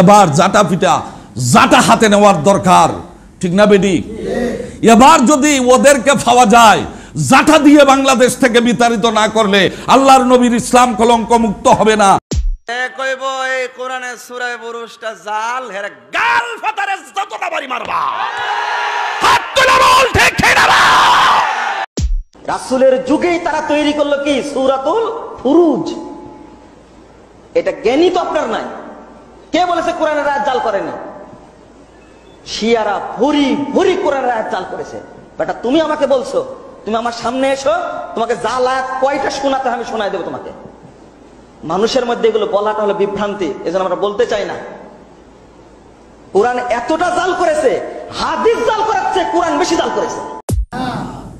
এবার জাটা পিটা জাটা হাতে নেওয়ার দরকার, ঠিক না বেডি? এবার যদি ওদেরকে পাওয়া যায়, জাটা দিয়ে বাংলাদেশ থেকে বিতাড়িত না করলে আল্লাহর নবীর ইসলাম কলঙ্ক মুক্ত হবে না। কইব এই কোরআনের সূরা বুরুজটা জাল, হেরে গাল ফাটারে যতটা বাড়ি মারবা, হাত তুলে বল ঠিক না। রাসূলের যুগেই তারা তৈরি করলো কি সূরাতুল ফুরুজ। এটা জ্ঞানী তো আপনার নাই। কে বলেছে কোরআনের আয়াত জাল করেনি? শিয়ারা ভুরি ভুরি কোরআনের আয়াত জাল করেছে। বেটা তুমি আমাকে বলছো, তুমি আমার সামনে এসো, তোমাকে জাল আয়াত কয়টা শোনাতে আমি শোনাই দেবো তোমাকে। মানুষের মধ্যে এগুলো বলাটা হলো বিভ্রান্তি, এজন্য আমরা বলতে চাই না। কোরআন এতটা জাল করেছে, হাদিস জাল করাচ্ছে, কোরআন বেশি জাল করেছে।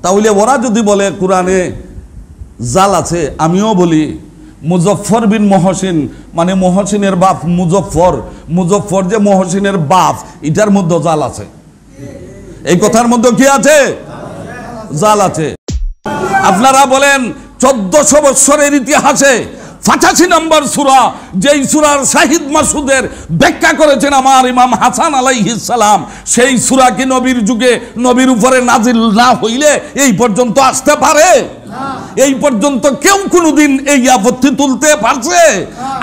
তাহলে ওরা যদি বলে কোরআনে জাল আছে, আমিও বলি মুজফর বিন মহসিন, মানে মহসিনের বাপ মুজফর, মুজফর যে মহসিনের বাপ, এটার মধ্যে জাল আছে। এই কথার মধ্যে কি আছে? জাল আছে। আপনারা বলেন 1400 বছরের ইতিহাসে 85 নম্বর সূরা, যেই সূরার শাহিদ মাসুদের ব্যাখ্যা করেছেন আমার ইমাম হাসান আলাইহিস সালাম, সেই সূরা কি নবীর যুগে নবীর উপরে নাজিল না হইলে এই পর্যন্ত আসতে পারে? এই পর্যন্ত কেউ কোনোদিন এই আপত্তি তুলতে পারছে?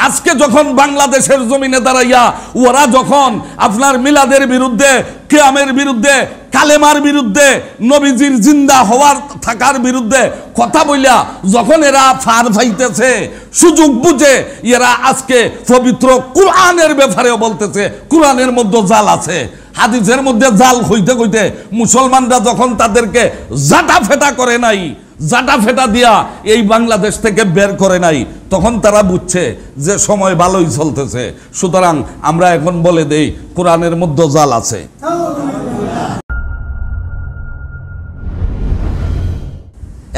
আজকে যখন বাংলাদেশের জমিনে দাঁড়াইয়া ওরা যখন আপনার মিলাদের বিরুদ্ধে, কিয়ামের বিরুদ্ধে, কালেমার বিরুদ্ধে, নবীজির জিন্দা হওয়ার থাকার বিরুদ্ধে কথা বইলা যখন এরা ফার ফাইতেছে, সুযোগ বুঝে এরা আজকে পবিত্র কোরআনের ব্যাপারেও বলতেছে কোরআনের মধ্যে জাল আছে, হাদিসের মধ্যে জাল হইতে হইতে মুসলমানরা যখন তাদেরকে জাটা ফেটা করে নাই, জাটা ফেটা দিয়া এই বাংলাদেশ থেকে বের করে নাই, তখন তারা বুঝছে যে সময় ভালোই চলতেছে। সুতরাং আমরা এখন বলে দেই কোরআনের মধ্যে জাল আছে।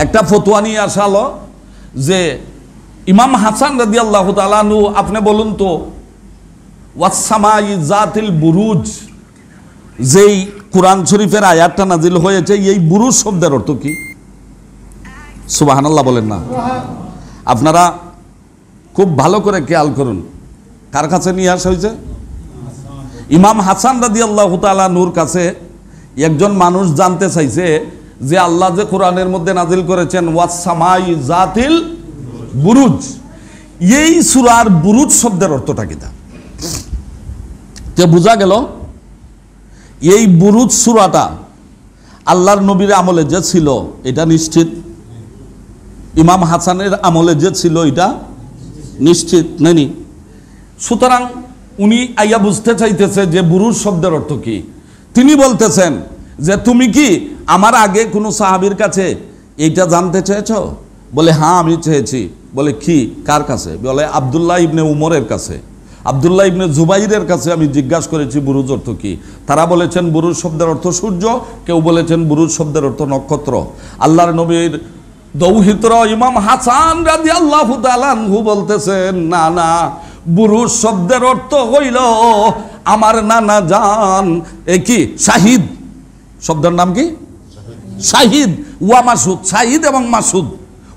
একটা ফতোয়া নিয়ে আসালো যে ইমাম হাসান রাদিয়াল্লাহু তাআলা আনহু, আপনি বলুন তো ওয়াসসামাই জাতিল বুরুজ, যেই কোরআন শরীফের আয়াতটা নাজিল হয়েছে, এই বুরুজ শব্দের অর্থ কি? সুবহানাল্লাহ বলেন না? আপনারা খুব ভালো করে খেয়াল করুন, কার কাছে নিয়ে আসা হয়েছে? ইমাম হাসান রাদিয়াল্লাহু তাআলা নূর কাছে একজন মানুষ জানতে চাইছে যে আল্লাহ যে কোরআনের মধ্যে নাজিল করেছেন ওয়াসসামাই জাতিল বুরুজ, এই সূরার বুরুজ শব্দের অর্থটা কি? তা বোঝা গেল এই বুরুজ সূরাটা আল্লাহর নবীর আমলে যে ছিল এটা নিশ্চিত, ইমাম হাসানের আমলে যে ছিল এটা নিশ্চিত নেই। সুতরাং উনি আইয়া বুঝতে চাইতেছে যে বুরুজ শব্দের অর্থ কি। তিনি বলতেছেন যে তুমি কি আমার আগে কোনো সাহাবীর কাছে এইটা জানতে চেয়েছো? বলে হ্যাঁ আমি চেয়েছি। বলে কি, কার কাছে? বলে আব্দুল্লাহ ইবনে উমরের কাছে, আব্দুল্লাহ ইবনে জুবাইরের কাছে আমি জিজ্ঞাসা করেছি বুরুজ অর্থ কি। তারা বলেছেন বুরুজ শব্দের অর্থ সূর্য, কেউ বলেছেন বুরুজ শব্দের অর্থ নক্ষত্র। আল্লাহর নবীর দৌহিত্র ইমাম হাসান রাদিয়াল্লাহু তাআলা আনহু বলতেছেন না না, বুরুজ শব্দের অর্থ হইল আমার নানা জান। এ কি শাহিদ শব্দের নাম কি? শাহিদ ওয়া মাসুদ, শাহিদ এবং মাসুদ।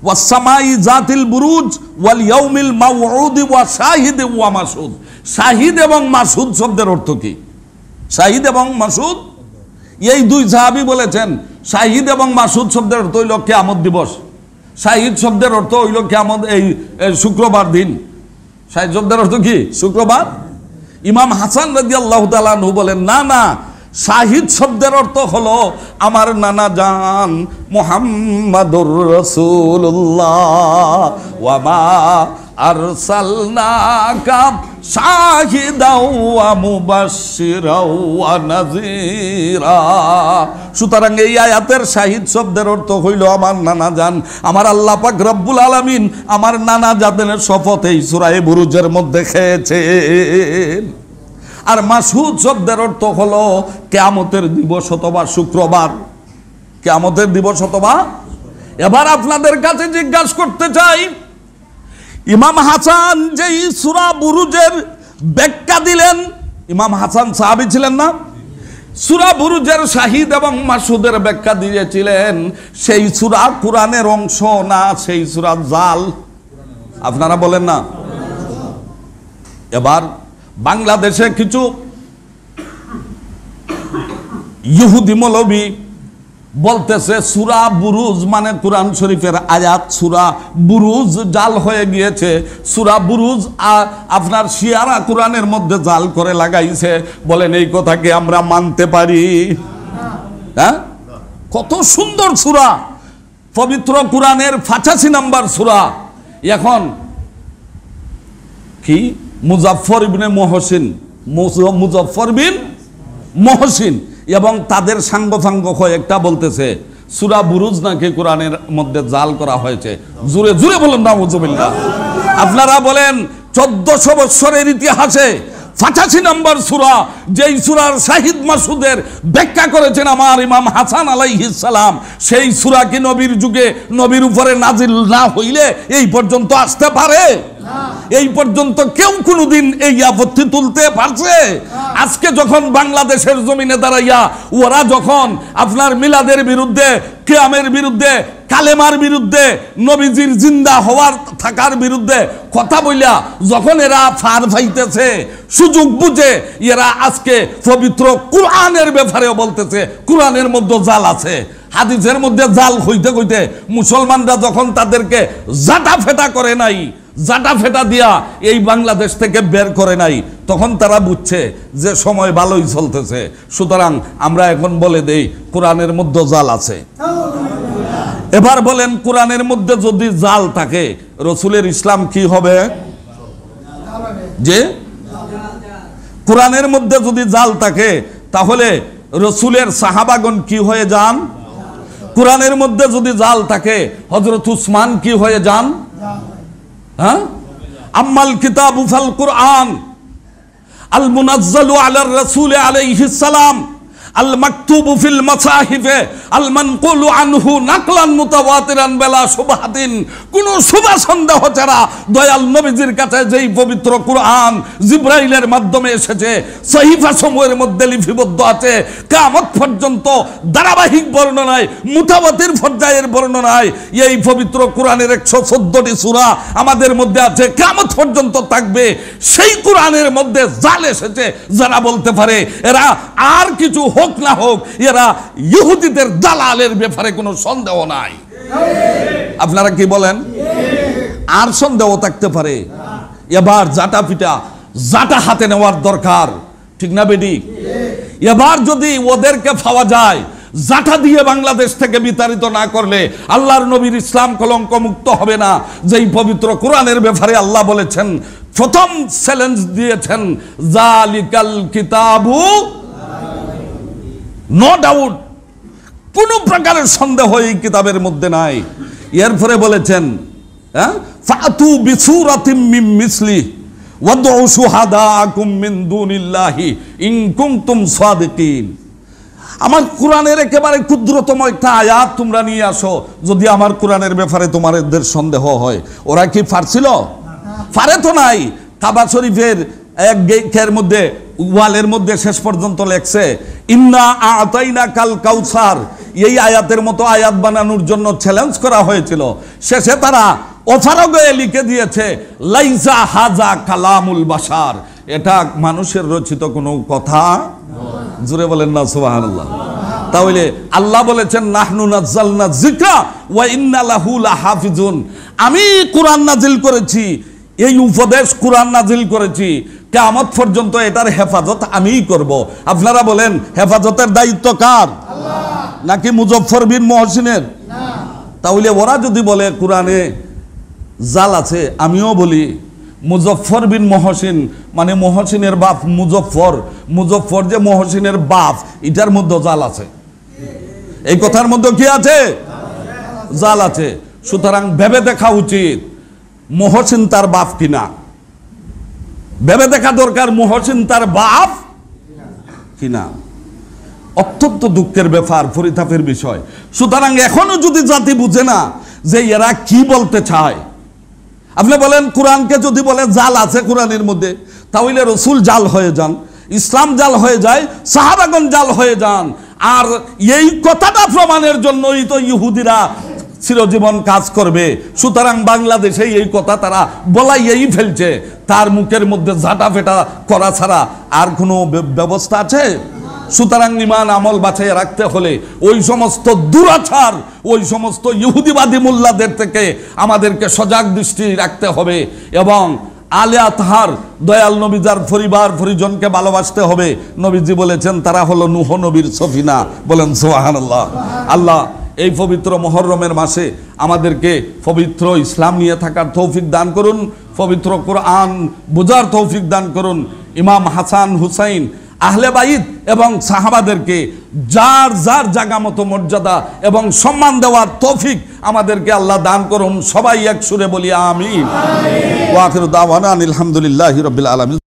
ওয়াসসামাই জাতিল বুরুজ ওয়াল ইয়াউমিল মাউউদ ওয়া শাহিদ ওয়া মাসুদ। শাহিদ এবং মাসুদ শব্দের অর্থ কি? শাহিদ এবং মাসুদ, এই দুই সাহাবী বলেছেন শাহিদ এবং মাসুদ শব্দের অর্থ হইল কিয়ামত দিবস। শাহিদ শব্দের অর্থ হইল কিয়ামত, এই শুক্রবার দিন। শাহিদ শব্দের অর্থ কি? শুক্রবার। ইমাম হাসান রাদিয়াল্লাহু তাআলা আনহু বলেন না না, শাহিদ শব্দের অর্থ হলো আমার নানা জান মুহাম্মাদুর রাসূলুল্লাহ ওয়া মা আরসালনাকা শাহিদাও ওয়া মুবাশশিরাও ওয়া নাযীরা। সুতরাং এই আয়াতের শাহিদ শব্দের অর্থ হইল আমার নানা জান। আমার আল্লাহ পাক রব্বুল আলামিন আমার নানা জানের শপথ এই সূরা বুরুজের মধ্যে খেয়েছেন। আর মাসুদ শব্দের অর্থ হলো কিয়ামতের দিবস অথবা শুক্রবার, কিয়ামতের দিবস অথবা। এবার আপনাদের কাছে জিজ্ঞাসা করতে চাই, ইমাম হাসান যেই সূরা বুরুজের ব্যাখ্যা দিলেন, ইমাম হাসান সাহাবী ছিলেন না? সূরা বুরুজের শাহিদ এবং মাসুদের ব্যাখ্যা দিয়েছিলেন, সেই সূরা কোরআনের অংশ না, সেই সূরা জাল। আপনারা বলেন না? এবার বাংলাদেশে কিছু ইহুদি মৌলবী বলতেছে সূরা বুরুজ মানে কোরআন শরীফের আয়াত, সূরা বুরুজ জাল হয়ে গিয়েছে। সূরা বুরুজ আপনার শিয়ারা কোরআনের মধ্যে জাল করে লাগাইছে। বলেন এই কথাকে আমরা মানতে পারি? হ্যাঁ, কত সুন্দর সূরা, পবিত্র কোরআনের 85 নম্বর সূরা। এখন কি মুজাফফর ইবনে মুহসিন, মুজাফফর বিন মুহসিন এবং তাদের সাঙ্গফাঙ্গ কয়েকটা বলতেছে সূরা বুরুজ নাকি কোরআনের মধ্যে জাল করা হয়েছে। জোরে জোরে বলেন নাউজুবিল্লাহ। আপনারা বলেন 1400 বছরের ইতিহাসে 85 নম্বর সূরা, যেই সূরার শাহিদ মাসুদের ব্যাখ্যা করেছেন আমার ইমাম হাসান আলাইহিস সালাম, সেই সূরা কি নবীর যুগে নবীর উপরে নাজিল না হইলে এই পর্যন্ত আসতে পারে? এই পর্যন্ত কেউ কোনোদিন এই আপত্তি তুলতে পারছে? আজকে যখন বাংলাদেশের জমিনে দাঁড়াইয়া ওরা যখন আপনার মিলাদের বিরুদ্ধে, কিয়ামের বিরুদ্ধে, কালেমার বিরুদ্ধে, নবীজির জিন্দা হওয়ার থাকার বিরুদ্ধে কথা বইলা যখন এরা ফার ফাইতেছে, সুযোগ বুঝে এরা আজকে পবিত্র কোরআনের ব্যাপারেও বলতেছে কোরআনের মধ্যে জাল আছে। হাদিসের মধ্যে জাল হইতে হইতে মুসলমানরা যখন তাদেরকে জাটা ফেটা করে নাই, জাটা ফেটা দিয়া এই বাংলাদেশ থেকে বের করে নাই, তখন তারা বুঝছে যে সময় ভালোই চলতেছে। সুতরাং আমরা এখন বলে দেই কোরআনের মধ্যে জাল আছে। এবার বলেন কোরআনের মধ্যে যদি জাল থাকে রসুলের ইসলাম কি হবে? যে কোরআনের মধ্যে যদি জাল থাকে তাহলে রসুলের সাহাবাগণ কি হয়ে যান? কোরআনের মধ্যে যদি জাল থাকে হযরত উসমান কি হয়ে যান? হ্যাঁ, আম্মাল কিতাবু ফাল কুরআন আল মুনাজ্জালু আলার রাসূল আলাইহিস সালাম আল মাকতুবু ফিল মাসাহিফে আল মানকুলু আনহু নাকলান মুতাওয়াতিরান বিলা শুবহাতিন। কোন শুভা সন্দেহ ছাড়া দয়াল নবীজির কাছে যেই পবিত্র কুরআন জিবরাইলের মাধ্যমে এসেছে, সহিফা সমূহের মধ্যে লিপিবদ্ধ আছে, কিয়ামত পর্যন্ত ধারাবাহিক বর্ণনায় মুতাওয়াতির পর্যায়ের বর্ণনায় এই পবিত্র কোরআনের 114টি সূরা আমাদের মধ্যে আছে, কিয়ামত পর্যন্ত থাকবে। সেই কোরআনের মধ্যে জাল এসেছে যারা বলতে পারে এরা আর কিছু হোক না হোক এরা ইহুদিদের দালালের ব্যাপারে কোনো সন্দেহ নাই। আপনারা কি বলেন? আর সন্দেহ থাকতে পারে? এবার জাটা পিটা জাটা হাতে নেওয়ার দরকার, ঠিক না বেডি? এবার যদি ওদেরকে পাওয়া যায় জাটা দিয়ে বাংলাদেশ থেকে বিতাড়িত না করলে আল্লাহর নবীর ইসলাম কলঙ্ক মুক্ত হবে না। যেই পবিত্র কোরআনের ব্যাপারে আল্লাহ বলেছেন, প্রথম চ্যালেঞ্জ দিয়েছেন জালিকাল কিতাবু, নো ডাউট, কোন প্রকারের সন্দেহ এই কিতাবের মধ্যে নাই। এরপরে বলেছেন ফাতু বিসূরাতিম মিন মিসলি ওয়াদউ শুহাদাকুম মিন দুনিল্লাহি ইন কুনতুম সাদিকিন। আমার কোরআনের একেবারে ক্ষুদ্রতম একটা আয়াত তোমরা নিয়ে আসো যদি আমার কোরআনের ব্যাপারে তোমাদের সন্দেহ হয়। ওরা কি পারছিল? পারে তো নাই। কাবা শরীফের এক গেটের মধ্যে ওয়ালের মধ্যে শেষ পর্যন্ত লেখছে ইন্না আতাইনা কাল কাউসার। এই আয়াতের মতো আয়াত বানানোর জন্য চ্যালেঞ্জ করা হয়েছিল। শেষে তারা অফারগে লিখে দিয়েছে লাইসা হাজা কালামুল বাশার, এটা মানুষের রচিত কোনো কথা। জোরে বলেন না সুবহানাল্লাহ। তাহলে আল্লাহ বলেছেন নাহনু নাযালনা যিকরা ওয়া ইন্না লাহু লাহাফিজুন। আমি কোরআন নাজিল করেছি, এই উপদেশ কোরআন নাজিল করেছি, কিয়ামত পর্যন্ত এটার হেফাজত আমিই করব। আপনারা বলেন হেফাজতের দায়িত্ব কার? নাকি মুজাফফর বিন মুহসিনের? তাহলে ওরা যদি বলে কোরআনে জাল আছে, আমিও বলি মুজাফফর বিন মুহসিন মানে মুহসিনের বাপ মুজাফফর, মুজাফফর যে মুহসিনের বাপ, এটার মধ্যে জাল আছে। এই কথার মধ্যে কি আছে? জাল আছে। সুতরাং ভেবে দেখা উচিত মুহসিন তার বাপ কিনা। ভেবে দেখা দরকার মুহসিন তার বাপ কিনা। অত্যন্ত দুঃখের ব্যাপার, পরিতাপের বিষয়। সুতরাং এখনো যদি জাতি বুঝে না যে এরা কি বলতে চায়, আপনি বলেন কোরআনকে যদি বলে জাল আছে কোরআনের মধ্যে, তাহলে রসুল জাল হয়ে যান, ইসলাম জাল হয়ে যায়, সাহাবাগণ জাল হয়ে যান। আর এই কথাটা প্রমাণের জন্যই তো ইহুদিরা চিরজীবন কাজ করবে। সুতরাং বাংলাদেশে এই কথা তারা বলাইয়েই ফেলছে। তার মুখের মধ্যে ঝাঁটা ফেটা করা ছাড়া আর কোনো ব্যবস্থা আছে? সুতরাং ঈমান আমল বাঁচিয়ে রাখতে হলে ওই সমস্ত দুরাচার, ওই সমস্ত ইহুদিবাদী মোল্লাদের থেকে আমাদেরকে সজাগ দৃষ্টি রাখতে হবে এবং আলে আতহার দয়াল নবী যার পরিবার পরিজনকে ভালোবাসতে হবে। নবীজি বলেছেন তারা হলো নূহ নবীর সফিনা। বলেন সুবহানাল্লাহ। আল্লাহ এই পবিত্র মুহররমের মাসে আমাদেরকে পবিত্র ইসলাম নিয়ে থাকার তৌফিক দান করুন, পবিত্র কোরআন বোঝার তৌফিক দান করুন। ইমাম হাসান হুসাইন আহলে বাইত এবং সাহাবাদেরকে যার যার জায়গা মতো মর্যাদা এবং সম্মান দেওয়ার তৌফিক আমাদেরকে আল্লাহ দান করুন। সবাই এক সুরে বলি আমিন। ওয়া আখিরু দাওয়ানা আলহামদুলিল্লাহি রাব্বিল আলামিন।